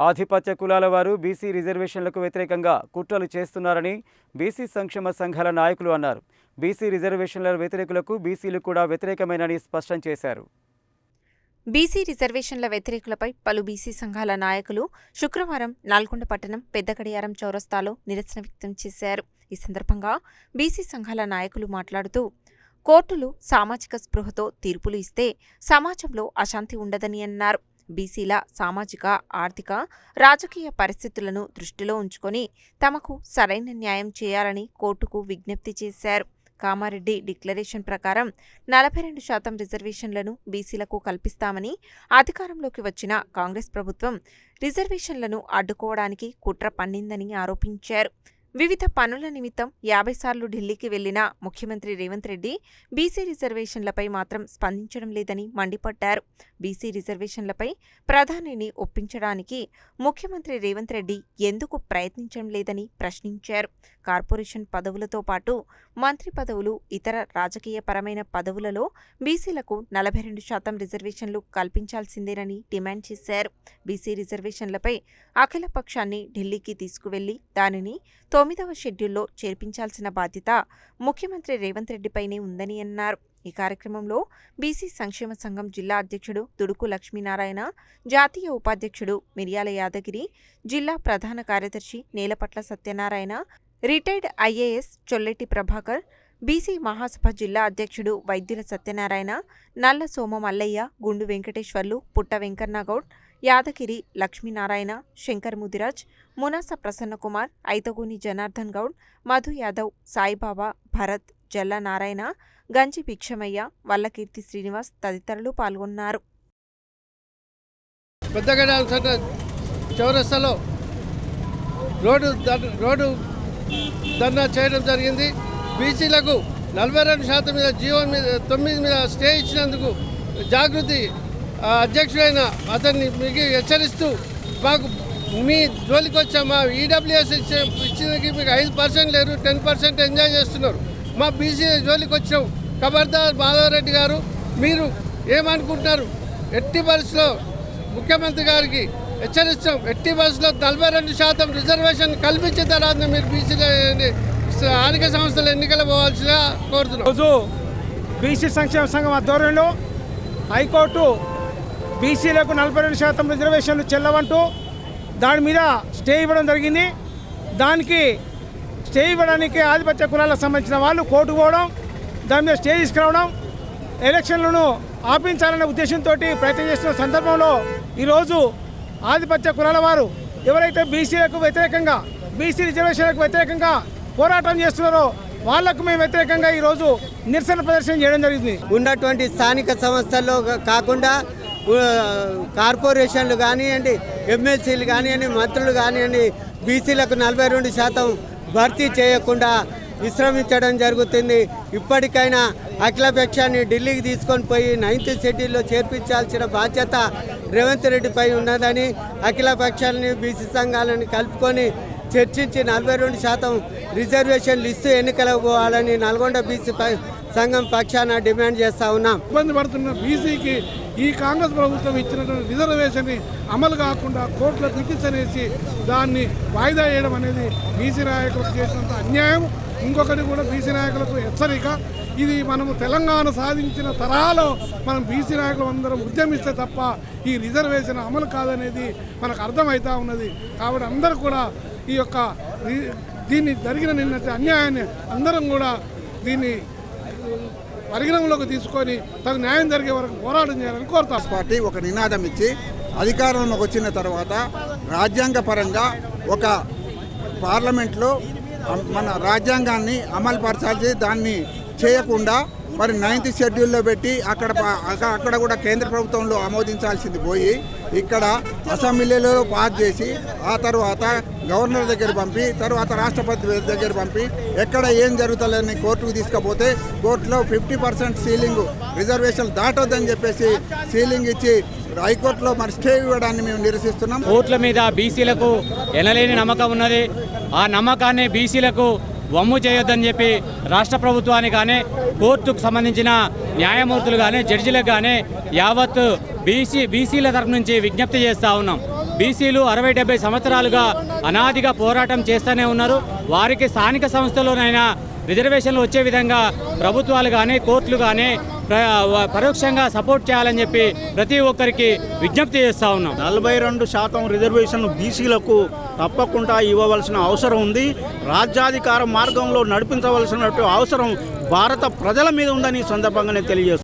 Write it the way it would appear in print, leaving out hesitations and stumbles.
ఆధిపత్య కులాల వారు బీసీ రిజర్వేషన్లకు వ్యతిరేకంగా కుట్రలు చేస్తున్నారని బీసీ సంక్షేమ సంఘాల నాయకులు అన్నారు. బీసీ రిజర్వేషన్ల వ్యతిరేకులకు బీసీలు కూడా వ్యతిరేకమేనని స్పష్టం చేశారు. బీసీ రిజర్వేషన్ల వ్యతిరేకులపై పలు బీసీ సంఘాల నాయకులు శుక్రవారం నల్గొండ పట్టణం పెద్దగడియారం చౌరస్తాలో నిరసన వ్యక్తం చేశారు. ఈ సందర్భంగా బీసీ సంఘాల నాయకులు మాట్లాడుతూ, కోర్టులు సామాజిక స్పృహతో తీర్పులు ఇస్తే సమాజంలో అశాంతి ఉండదని అన్నారు. బీసీల సామాజిక, ఆర్థిక, రాజకీయ పరిస్థితులను దృష్టిలో ఉంచుకొని తమకు సరైన న్యాయం చేయాలని కోర్టుకు విజ్ఞప్తి చేశారు. కామారెడ్డి డిక్లరేషన్ ప్రకారం 42% రిజర్వేషన్లను బీసీలకు కల్పిస్తామని అధికారంలోకి వచ్చిన కాంగ్రెస్ ప్రభుత్వం రిజర్వేషన్లను అడ్డుకోవడానికి కుట్ర పన్నిందని ఆరోపించారు. వివిధ పనుల నిమిత్తం 50 సార్లు ఢిల్లీకి వెళ్లిన ముఖ్యమంత్రి రేవంత్ రెడ్డి బీసీ రిజర్వేషన్లపై మాత్రం స్పందించడం లేదని మండిపడ్డారు. బీసీ రిజర్వేషన్లపై ప్రధానిని ఒప్పించడానికి ముఖ్యమంత్రి రేవంత్ రెడ్డి ఎందుకు ప్రయత్నించడం లేదని ప్రశ్నించారు. కార్పొరేషన్ పదవులతో పాటు మంత్రి పదవులు, ఇతర రాజకీయపరమైన పదవులలో బీసీలకు 42% రిజర్వేషన్లు కల్పించాల్సిందేనని డిమాండ్ చేశారు. బీసీ రిజర్వేషన్లపై అఖిలపక్షాన్ని ఢిల్లీకి తీసుకువెళ్లి దానిని 9వ షెడ్యూల్లో చేర్పించాల్సిన బాధ్యత ముఖ్యమంత్రి రేవంత్ రెడ్డిపైనే ఉందని అన్నారు. ఈ కార్యక్రమంలో బీసీ సంక్షేమ సంఘం జిల్లా అధ్యక్షుడు దుడుకు లక్ష్మీనారాయణ, జాతీయ ఉపాధ్యక్షుడు మిర్యాల యాదగిరి, జిల్లా ప్రధాన కార్యదర్శి Nelapatla Satyanarayana, retired IAS Cholleti Prabhakar, BC Mahasabha జిల్లా అధ్యక్షుడు వైద్యుల సత్యనారాయణ, నల్ల సోమ మల్లయ్య, గుండు వెంకటేశ్వర్లు, పుట్ట వెంకన్నగౌడ్, యాదగిరి లక్ష్మీనారాయణ, శంకర్ ముదిరాజ్, మునాస ప్రసన్నకుమార్, ఐతగూని జనార్దన్ గౌడ్, మధు యాదవ్, సాయిబాబా, భరత్, జల్ల నారాయణ, గంజి భిక్షమయ్య, వల్లకీర్తి శ్రీనివాస్ తదితరులు పాల్గొన్నారు. చౌరస్తాలో రోడ్డు ధర్నా చేయడం జరిగింది. బీసీలకు 42% మీద జీవో మీద 9 మీద స్టే ఇచ్చినందుకు జాగృతి అధ్యక్షుడైన అతన్ని మీకు హెచ్చరిస్తూ, మాకు మీ జోలికి వచ్చామా, ఈడబ్ల్యూఎస్ ఇచ్చినకి మీకు 5% లేరు, 10% ఎంజాయ్ చేస్తున్నారు. మా బీసీ జోలికి వచ్చాం. ఖబర్దార్ మాధవరెడ్డి గారు, మీరు ఏమనుకుంటున్నారు? ఎట్టి పరిస్థితిలో ముఖ్యమంత్రి గారికి హెచ్చరిస్తాం. ఎట్టి పరిస్థితిలో 42% రిజర్వేషన్ కల్పించిన తర్వాత మీరు బీసీ స్థానిక సంస్థల ఎన్నికలు పోవాల్సిగా కోరుతున్నాం. రోజు బీసీ సంక్షేమ సంఘం ఆధ్వర్యంలో హైకోర్టు బీసీలకు 42% రిజర్వేషన్లు చెల్లవంటూ దాని మీద స్టే ఇవ్వడం జరిగింది. దానికి స్టే ఇవ్వడానికి ఆధిపత్య కులాలకు సంబంధించిన వాళ్ళు కోర్టుకు పోవడం, దాని మీద స్టే తీసుకురావడం, ఎలక్షన్లను ఆపించాలనే ఉద్దేశంతో ప్రయత్నం చేస్తున్న సందర్భంలో ఈరోజు ఆధిపత్య కులాల వారు ఎవరైతే బీసీలకు వ్యతిరేకంగా, బీసీ రిజర్వేషన్లకు వ్యతిరేకంగా పోరాటం చేస్తున్నారో వాళ్లకు మేము వ్యతిరేకంగా ఈరోజు నిరసన ప్రదర్శన చేయడం జరిగింది. ఉన్నటువంటి స్థానిక సంస్థల్లో కాకుండా కార్పొరేషన్లు కానివ్వండి, ఎమ్మెల్సీలు కానివ్వండి, మంత్రులు కానివ్వండి, బీసీలకు 42% భర్తీ చేయకుండా విశ్రమించడం జరుగుతుంది. ఇప్పటికైనా అఖిలపక్షాన్ని ఢిల్లీకి తీసుకొని పోయి 9th షెడ్యూల్లో చేర్పించాల్సిన బాధ్యత రేవంత్ రెడ్డిపై ఉన్నదని, అఖిలపక్షాలని బీసీ సంఘాలను కలుపుకొని చర్చించి 42% రిజర్వేషన్లు ఇస్తూ ఎన్నికలకు పోవాలని నల్గొండ బీసీ సంఘం పక్షాన డిమాండ్ చేస్తూ ఉన్నాం. ఇబ్బంది పడుతున్న బీసీకి ఈ కాంగ్రెస్ ప్రభుత్వం ఇచ్చినటువంటి రిజర్వేషన్ని అమలు కాకుండా కోర్టులో పిటిషన్ వేసి దాన్ని వాయిదా వేయడం అనేది బీసీ నాయకులకు చేసినంత అన్యాయం. ఇంకొకటి కూడా బీసీ నాయకులకు హెచ్చరిక, ఇది మనము తెలంగాణ సాధించిన తరాలో మనం బీసీ నాయకులు అందరం ఉద్యమిస్తే తప్ప ఈ రిజర్వేషన్ అమలు కాదనేది మనకు అర్థమవుతూ ఉన్నది. కాబట్టి అందరూ కూడా ఈ యొక్క దీన్ని జరిగిన నిన్నటి అన్యాయాన్ని అందరం కూడా దీన్ని పరిగణనలోకి తీసుకొని తగు న్యాయం జరిగే వరకు పోరాటం చేయాలని కోరుతాం. పార్టీ ఒక నినాదం ఇచ్చి అధికారంలోకి వచ్చిన తర్వాత రాజ్యాంగపరంగా ఒక పార్లమెంట్లో మన రాజ్యాంగాన్ని అమలుపరచాల్సి, దాన్ని చేయకుండా మరి 9th షెడ్యూల్లో పెట్టి అక్కడ కూడా కేంద్ర ప్రభుత్వంలో ఆమోదించాల్సింది పోయి ఇక్కడ అసెంబ్లీలో పాస్ చేసి ఆ తర్వాత గవర్నర్ దగ్గర పంపి తర్వాత రాష్ట్రపతి దగ్గర పంపి ఎక్కడ ఏం జరుగుతుందని కోర్టుకు తీసుకపోతే కోర్టులో 50% సీలింగ్ రిజర్వేషన్ దాటొద్దని చెప్పేసి సీలింగ్ ఇచ్చి హైకోర్టులో మరి స్టే ఇవ్వడాన్ని మేము నిరసిస్తున్నాం. కోర్టుల మీద బీసీలకు ఎనలేని నమ్మకం ఉన్నది. ఆ నమ్మకాన్ని బీసీలకు వమ్ము చేయొద్దని చెప్పి రాష్ట్ర ప్రభుత్వానికి కానీ కోర్టుకు సంబంధించిన న్యాయమూర్తులు కానీ జడ్జిలకు కానీ యావత్ బీసీల తరఫు నుంచి విజ్ఞప్తి చేస్తూ ఉన్నాం. బీసీలు 60-70 సంవత్సరాలుగా అనాదిగా పోరాటం చేస్తూనే ఉన్నారు. వారికి స్థానిక సంస్థలోనైనా రిజర్వేషన్లు వచ్చే విధంగా ప్రభుత్వాలు కానీ కోర్టులు కానీ పరోక్షంగా సపోర్ట్ చేయాలని చెప్పి ప్రతి ఒక్కరికి విజ్ఞప్తి చేస్తూ ఉన్నాం. 42% రిజర్వేషన్లు బీసీలకు తప్పకుండా ఇవ్వవలసిన అవసరం ఉంది. రాజ్యాధికార మార్గంలో నడిపించవలసిన అవసరం భారత ప్రజల మీద ఉందని సందర్భంగానే తెలియజేస్తుంది.